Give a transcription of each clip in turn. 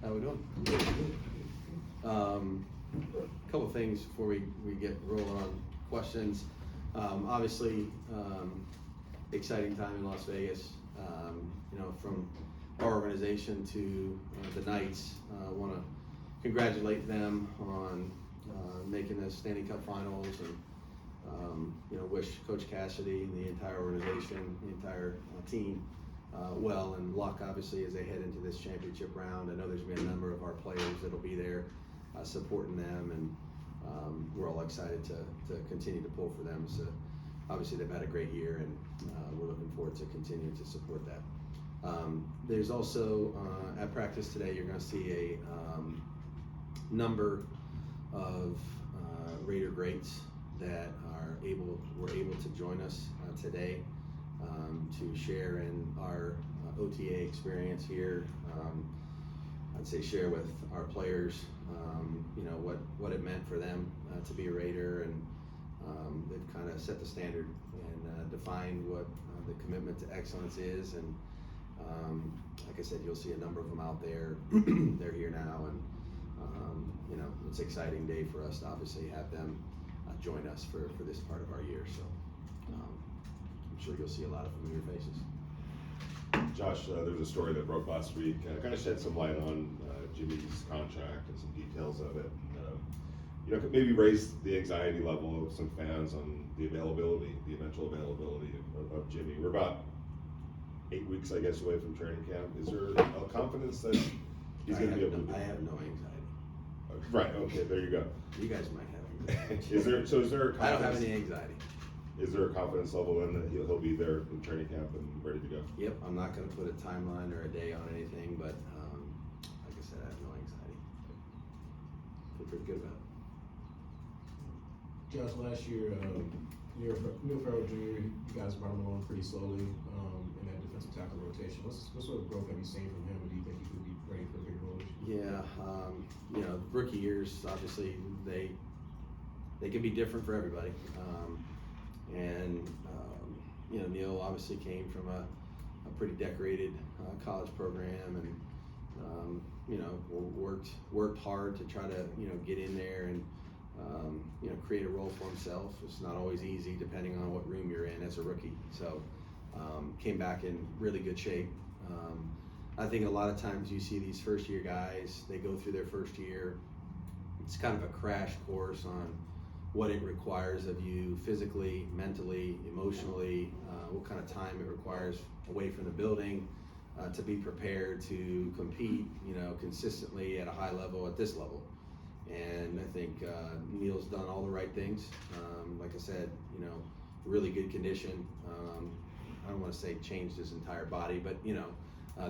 How we doing? Couple things before we get rolling on questions. Obviously, exciting time in Las Vegas. From our organization to the Knights, want to congratulate them on making the Stanley Cup Finals, and wish Coach Cassidy and the entire organization, the entire team, well and luck, obviously, as they head into this championship round. I know there's been a number of our players that'll be there supporting them, and we're all excited to continue to pull for them. So obviously they've had a great year, and we're looking forward to continuing to support that. There's also at practice today, you're going to see a number of Raider greats that were able to join us today to share in our OTA experience here. I'd say share with our players, what it meant for them to be a Raider, and they've kind of set the standard and defined what the commitment to excellence is. And like I said, you'll see a number of them out there. They're here now, and it's an exciting day for us to obviously have them join us for this part of our year. So I'm sure you'll see a lot of familiar faces. Josh, there was a story that broke last week, kind of shed some light on Jimmy's contract and some details of it. Maybe raise the anxiety level of some fans on the eventual availability of Jimmy. We're about 8 weeks, I guess, away from training camp. Is there a confidence that he's going to be able to? I have no anxiety. Right. Okay. There you go. You guys might have anxiety. Is there a confidence? I don't have any anxiety. Is there a confidence level then that he'll be there in training camp and ready to go? Yep. I'm not going to put a timeline or a day on anything, but like I said, I have no anxiety. Feel pretty good about it. Josh, last year, Neil Farrell Jr., you guys brought him along pretty slowly in that defensive tackle rotation. What sort of growth have you seen from him, and do you think he could be ready for a big role? Yeah, rookie years, obviously, they can be different for everybody. Neil obviously came from a pretty decorated college program, and worked hard to try to get in there and create a role for himself. It's not always easy depending on what room you're in as a rookie. So came back in really good shape. I think a lot of times you see these first year guys, they go through their first year. It's kind of a crash course on what it requires of you physically, mentally, emotionally, what kind of time it requires away from the building to be prepared to compete, consistently at a high level at this level. And I think Neil's done all the right things. Like I said, really good condition. I don't want to say changed his entire body, but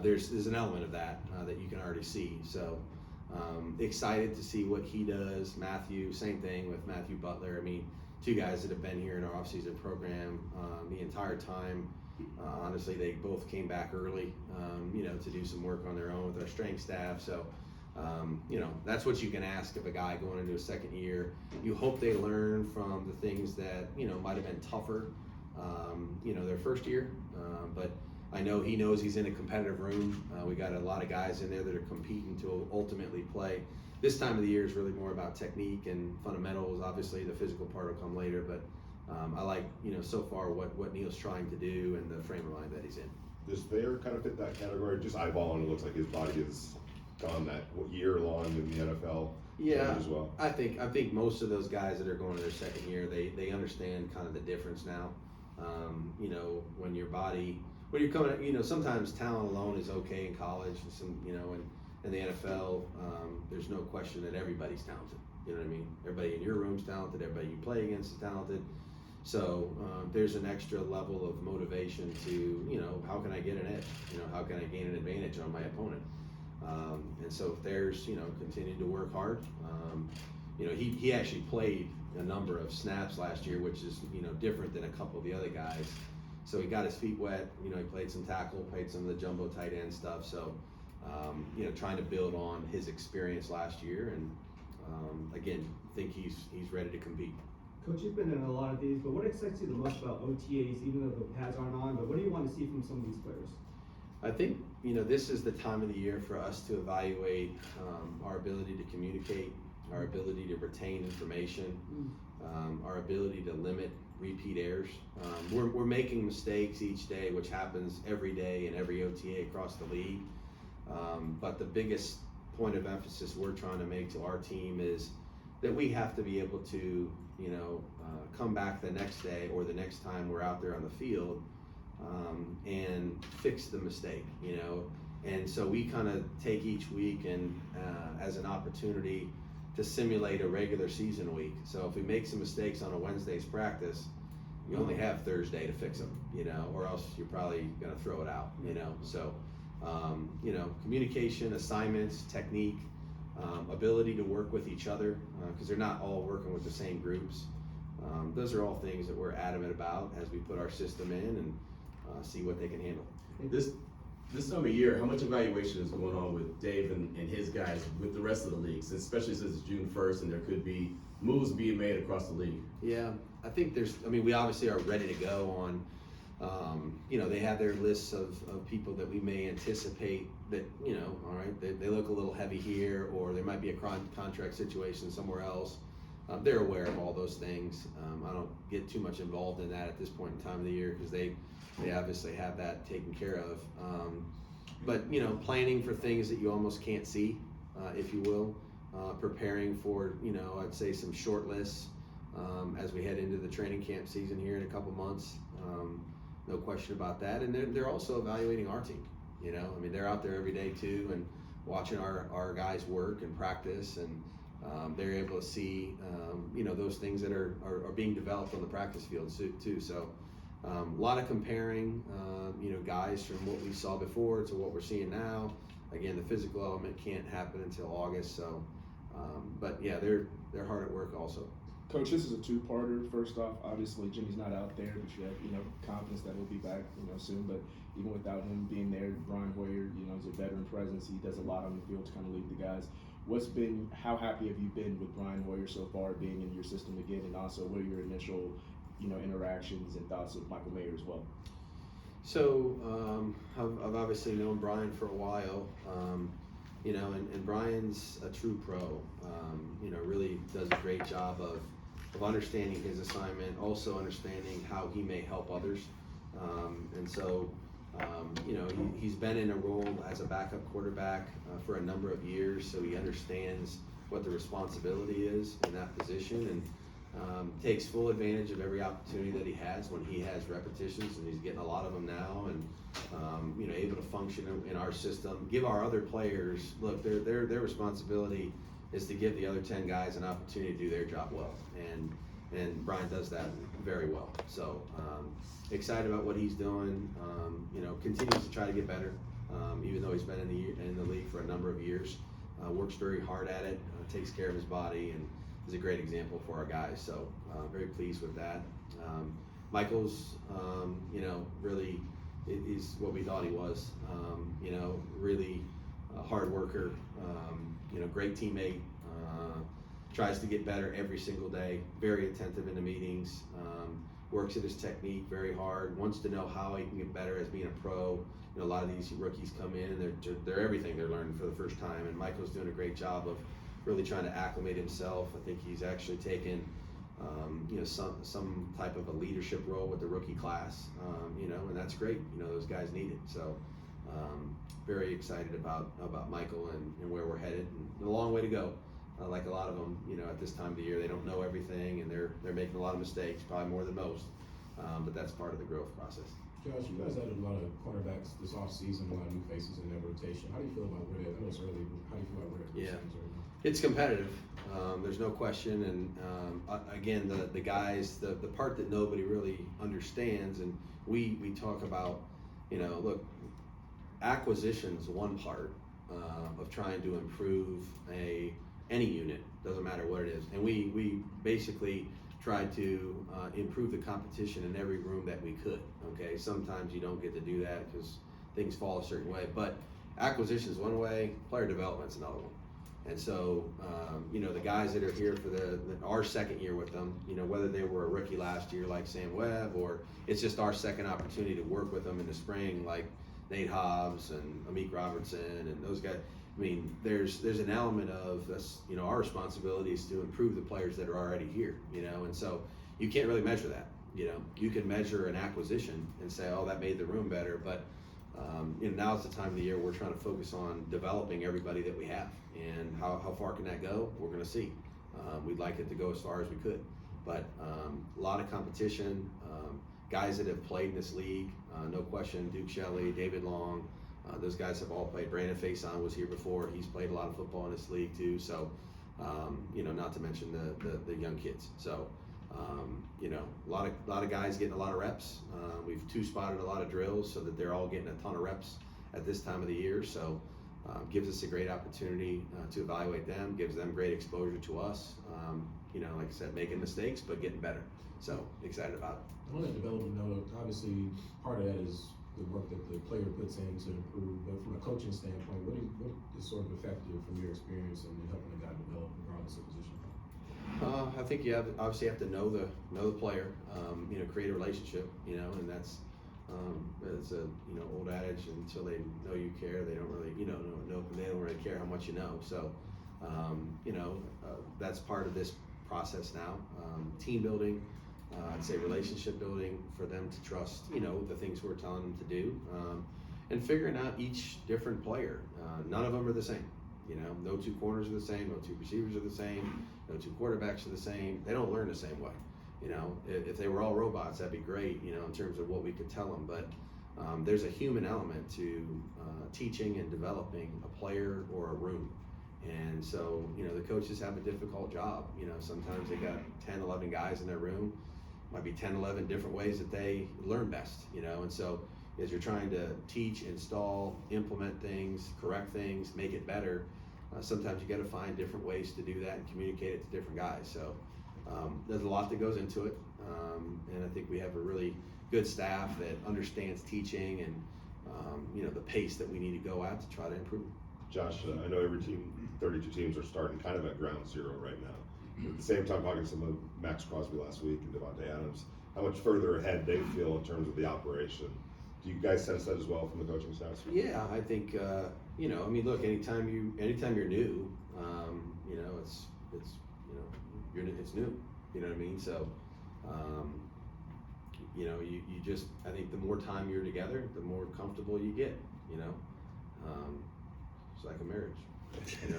there's an element of that that you can already see. So excited to see what he does. Matthew, same thing with Matthew Butler. I mean, two guys that have been here in our offseason program the entire time. Honestly, they both came back early, to do some work on their own with our strength staff. So, that's what you can ask of a guy going into a second year. You hope they learn from the things that, might have been tougher, their first year. But I know he knows he's in a competitive room. We got a lot of guys in there that are competing to ultimately play. This time of the year is really more about technique and fundamentals. Obviously, the physical part will come later, but I like, so far what Neil's trying to do and the frame of mind that he's in. Does Thayer kind of fit that category? Just eyeballing, it looks like his body is gone that year long in the NFL. Yeah, as well. I think most of those guys that are going to their second year, they understand kind of the difference now. When you're coming, sometimes talent alone is okay in college, and some, in the NFL, there's no question that everybody's talented. You know what I mean? Everybody in your room's talented. Everybody you play against is talented. So there's an extra level of motivation to, how can I get an edge? How can I gain an advantage on my opponent? And so if there's, continuing to work hard, he actually played a number of snaps last year, which is, different than a couple of the other guys. So he got his feet wet, he played some tackle, played some of the jumbo tight end stuff. So, trying to build on his experience last year, and again, think he's ready to compete. Coach, you've been in a lot of these, but what excites you the most about OTAs, even though the pads aren't on, but what do you want to see from some of these players? I think, this is the time of the year for us to evaluate our ability to communicate, our ability to retain information, our ability to limit repeat errors. We're making mistakes each day, which happens every day in every OTA across the league. But the biggest point of emphasis we're trying to make to our team is that we have to be able to, come back the next day or the next time we're out there on the field and fix the mistake, And so we kind of take each week and as an opportunity to simulate a regular season week. So if we make some mistakes on a Wednesday's practice, you only have Thursday to fix them, or else you're probably gonna throw it out, So, communication, assignments, technique, ability to work with each other, because they're not all working with the same groups. Those are all things that we're adamant about as we put our system in and see what they can handle. This time of year, how much evaluation is going on with Dave and his guys with the rest of the league, especially since it's June 1st and there could be moves being made across the league? Yeah, I think we obviously are ready to go on, they have their lists of people that we may anticipate that, all right, they look a little heavy here, or there might be a contract situation somewhere else. They're aware of all those things. I don't get too much involved in that at this point in time of the year because they obviously have that taken care of. But planning for things that you almost can't see, if you will, preparing for, I'd say some short lists as we head into the training camp season here in a couple months. No question about that. And they're also evaluating our team. They're out there every day too and watching our guys work and practice, and they're able to see those things that are being developed on the practice field too. So a lot of comparing guys from what we saw before to what we're seeing now. Again, the physical element can't happen until August, so but yeah, they're hard at work also. Coach, this is a two-parter. First off, obviously Jimmy's not out there, but you have confidence that he'll be back soon. But even without him being there, Brian Hoyer is a veteran presence. He does a lot on the field to kind of lead the guys. How happy have you been with Brian Hoyer so far, being in your system again, and also what are your initial interactions and thoughts with Michael Mayer as well? So I've obviously known Brian for a while, and Brian's a true pro. Really does a great job of understanding his assignment, also understanding how he may help others, and so he's been in a role as a backup quarterback for a number of years, so he understands what the responsibility is in that position, and takes full advantage of every opportunity that he has when he has repetitions, and he's getting a lot of them now, and able to function in our system, give our other players, look, their responsibility is to give the other 10 guys an opportunity to do their job well, and Brian does that very well. So excited about what he's doing. Continues to try to get better, even though he's been in the league for a number of years. Works very hard at it, takes care of his body, and is a great example for our guys. So very pleased with that. Michael's, really is what we thought he was. Really a hard worker. Great teammate. Tries to get better every single day. Very attentive in the meetings. Works at his technique very hard. Wants to know how he can get better as being a pro. A lot of these rookies come in and they're everything they're learning for the first time, and Michael's doing a great job of really trying to acclimate himself. I think he's actually taken some type of a leadership role with the rookie class, and that's great. Those guys need it. So very excited about Michael and where we're headed, and a long way to go. Like a lot of them, at this time of the year, they don't know everything, and they're making a lot of mistakes, probably more than most, but that's part of the growth process. Josh, you guys added a lot of cornerbacks this offseason, a lot of new faces in their rotation. How do you feel about where I know it's early, but how do you feel about where it stands right now? It's competitive. There's no question, and again, the guys, the part that nobody really understands, and we talk about, look, acquisition's one part of trying to improve any unit, doesn't matter what it is, and we basically tried to improve the competition in every room that we could. Okay, sometimes you don't get to do that because things fall a certain way, but acquisition is one way, player development's another one. And so, the guys that are here for our second year with them, whether they were a rookie last year like Sam Webb, or it's just our second opportunity to work with them in the spring like Nate Hobbs and Amik Robertson and those guys. I mean, there's an element of us, you know, our responsibility is to improve the players that are already here, you know, and so you can't really measure that. You know, you can measure an acquisition and say, oh, that made the room better, but you know, now's the time of the year we're trying to focus on developing everybody that we have, and how far can that go? We're going to see. We'd like it to go as far as we could, but a lot of competition. Guys that have played in this league, no question. Duke Shelley, David Long, those guys have all played. Brandon Faison was here before. He's played a lot of football in this league too. So, you know, not to mention the young kids. So, you know, a lot of guys getting a lot of reps. We've two-spotted a lot of drills so that they're all getting a ton of reps at this time of the year. So, gives us a great opportunity to evaluate them. Gives them great exposure to us. You know, like I said, making mistakes but getting better. So excited about it. On that development note, obviously part of that is the work that the player puts in to improve. But from a coaching standpoint, what is sort of effective from your experience in helping a guy develop regardless of position? I think you obviously have to know the player, you know, create a relationship, you know, and that's it's a, you know, old adage, until they know you care, they don't really, you know, they don't really care how much you know. So, you know, that's part of this process now. Team building, I'd say relationship building for them to trust, you know, the things we're telling them to do, and figuring out each different player. None of them are the same. You know, no two corners are the same, no two receivers are the same, no two quarterbacks are the same. They don't learn the same way. You know, if they were all robots, that'd be great, you know, in terms of what we could tell them. But there's a human element to teaching and developing a player or a room. And so, you know, the coaches have a difficult job. You know, sometimes they got 10, 11 guys in their room. Might be 10, 11 different ways that they learn best, you know. And so as you're trying to teach, install, implement things, correct things, make it better, sometimes you got to find different ways to do that and communicate it to different guys. So there's a lot that goes into it, and I think we have a really good staff that understands teaching and you know, the pace that we need to go at to try to improve. Josh, I know every team, 32 teams are starting kind of at ground zero right now. At the same time, talking to some of Max Crosby last week and Devontae Adams, how much further ahead they feel in terms of the operation. Do you guys sense that as well from the coaching staff? Yeah, I think you know, I mean, look, anytime you're new, you know, it's you know, it's new. You know what I mean? So, you know, you just, I think the more time you're together, the more comfortable you get. You know, it's like a marriage. You know,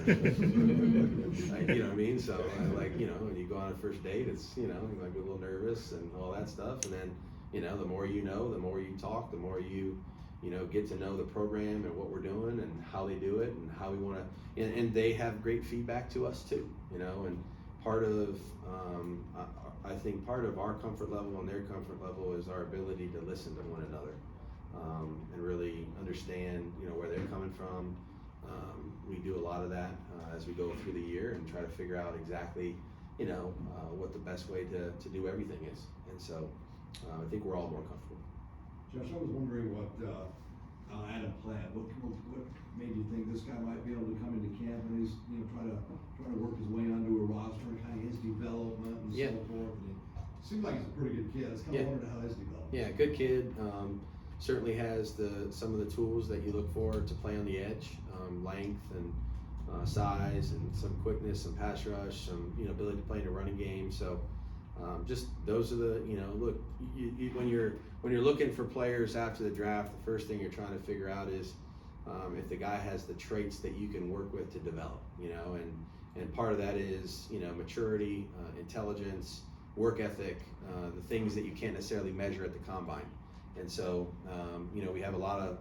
like, you know what I mean? So, like, you know, when you go on a first date, it's, you know, you might be a little nervous and all that stuff, and then, you know, the more you know, the more you talk, the more you know, get to know the program and what we're doing and how they do it and how we want to, and they have great feedback to us too, you know, and part of, I think part of our comfort level and their comfort level is our ability to listen to one another, and really understand, you know, where they're coming from. We do a lot of that as we go through the year and try to figure out exactly, you know, what the best way to do everything is. And so I think we're all more comfortable. Josh, I was wondering what Adam planned. What made you think this guy might be able to come into camp and he's, you know, try to work his way onto a roster and kind of his development and so forth. And it seems like he's a pretty good kid. I was kind of wondering how his development. Yeah, good kid. Certainly has some of the tools that you look for to play on the edge, length and size and some quickness, some pass rush, some, you know, ability to play in a running game. So just those are the, you know, look, when you're looking for players after the draft, the first thing you're trying to figure out is if the guy has the traits that you can work with to develop, you know, and part of that is, you know, maturity, intelligence, work ethic, the things that you can't necessarily measure at the combine. And so, you know, we have a lot of,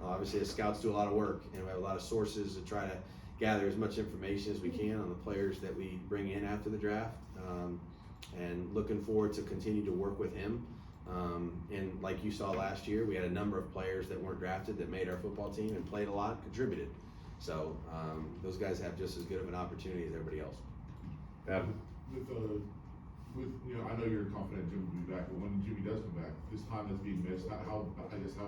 obviously the scouts do a lot of work, and we have a lot of sources to try to gather as much information as we can on the players that we bring in after the draft, and looking forward to continue to work with him. And like you saw last year, we had a number of players that weren't drafted that made our football team and played a lot, contributed. So those guys have just as good of an opportunity as everybody else. Adam? With you know, I know you're confident Jimmy will be back, but when Jimmy does come back, this time that's being missed, how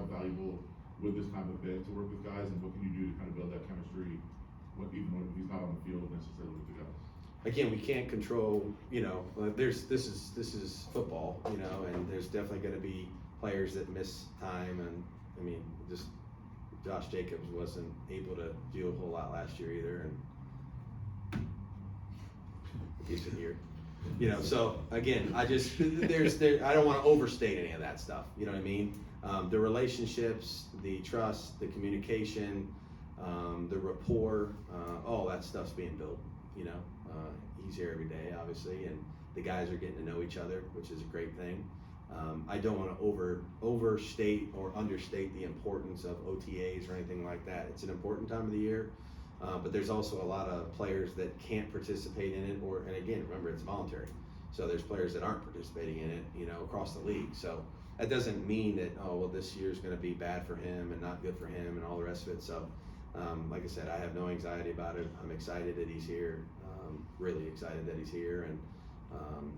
valuable would this time have been to work with guys, and what can you do to kind of build that chemistry, even when he's not on the field necessarily with the guys? Again, we can't control, you know, this is football, you know, and there's definitely going to be players that miss time, and I mean, just Josh Jacobs wasn't able to do a whole lot last year either, and decent year. You know, so again, I just I don't want to overstate any of that stuff. You know what I mean? The relationships, the trust, the communication, the rapport, all that stuff's being built. You know, he's here every day, obviously, and the guys are getting to know each other, which is a great thing. I don't want to overstate or understate the importance of OTAs or anything like that. It's an important time of the year. But there's also a lot of players that can't participate in it, and again, remember, it's voluntary. So there's players that aren't participating in it, you know, across the league. So that doesn't mean that, oh, well, this year's going to be bad for him and not good for him and all the rest of it. So, like I said, I have no anxiety about it. I'm excited that he's here, really excited that he's here, and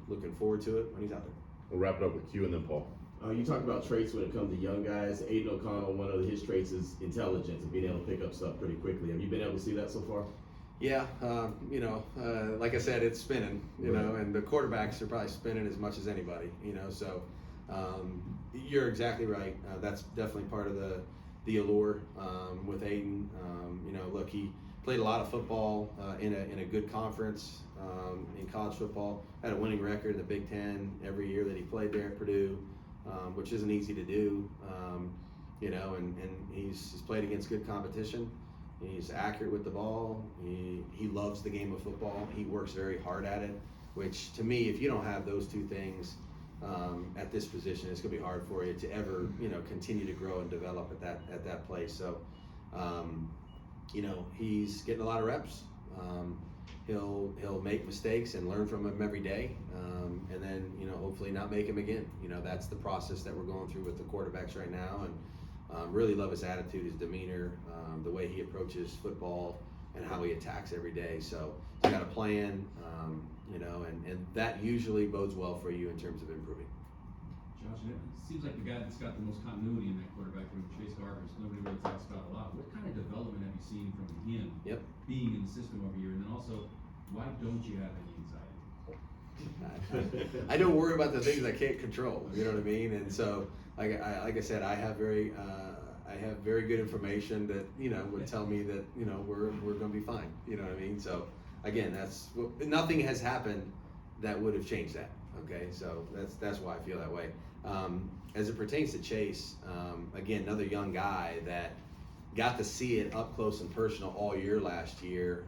looking forward to it when he's out there. We'll wrap it up with Q and then Paul. You talk about traits when it comes to young guys. Aiden O'Connell, one of his traits is intelligence and being able to pick up stuff pretty quickly. Have you been able to see that so far? Yeah, you know, like I said, it's spinning, you know, and the quarterbacks are probably spinning as much as anybody, you know, so you're exactly right. That's definitely part of the allure with Aiden. You know, look, he played a lot of football in a good conference in college football, had a winning record in the Big Ten every year that he played there at Purdue, which isn't easy to do, you know, and he's played against good competition. He's accurate with the ball. He loves the game of football. He works very hard at it, which to me, if you don't have those two things at this position, it's gonna be hard for you to ever, you know, continue to grow and develop at that place. So, you know, he's getting a lot of reps. He'll make mistakes and learn from them every day, and then, you know, hopefully not make them again. You know, that's the process that we're going through with the quarterbacks right now, and really love his attitude, his demeanor, the way he approaches football, and how he attacks every day. So he's got a plan, you know, and that usually bodes well for you in terms of improving. Josh, it seems like the guy that's got the most continuity in that quarterback room, Chase Garbers, nobody really talks about a lot. What kind of development have you seen from him being in the system over here? And then also, why don't you have any anxiety? I don't worry about the things I can't control. You know what I mean? And so, like I said, I have very good information that, you know, would tell me that, you know, we're going to be fine. You know what I mean? So again, nothing has happened that would have changed that. Okay, so that's why I feel that way. As it pertains to Chase, again, another young guy that got to see it up close and personal all year last year.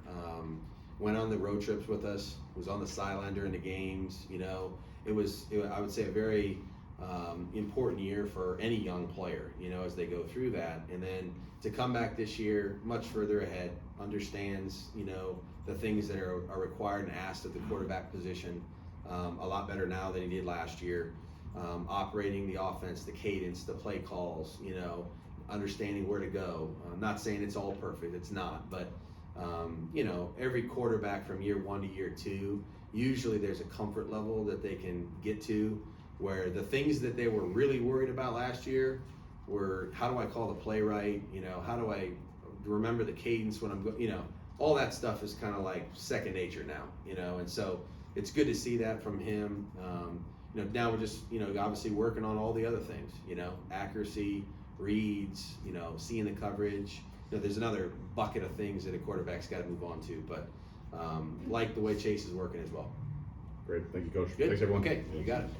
Went on the road trips with us, was on the sideline during the games. You know, it was I would say a very important year for any young player, you know, as they go through that. And then to come back this year much further ahead, understands, you know, the things that are required and asked of the quarterback position a lot better now than he did last year. Operating the offense, the cadence, the play calls, you know, understanding where to go. I'm not saying it's all perfect, it's not, but you know, every quarterback from year 1 to year 2, usually there's a comfort level that they can get to, where the things that they were really worried about last year were, how do I call the play right? You know, how do I remember the cadence when I'm you know, all that stuff is kind of like second nature now, you know, and so it's good to see that from him. You know, now we're just, you know, obviously working on all the other things, you know, accuracy, reads, you know, seeing the coverage. You know, there's another bucket of things that a quarterback's got to move on to, but like the way Chase is working as well. Great, thank you, Coach. Good. Thanks, everyone. Okay, you got it.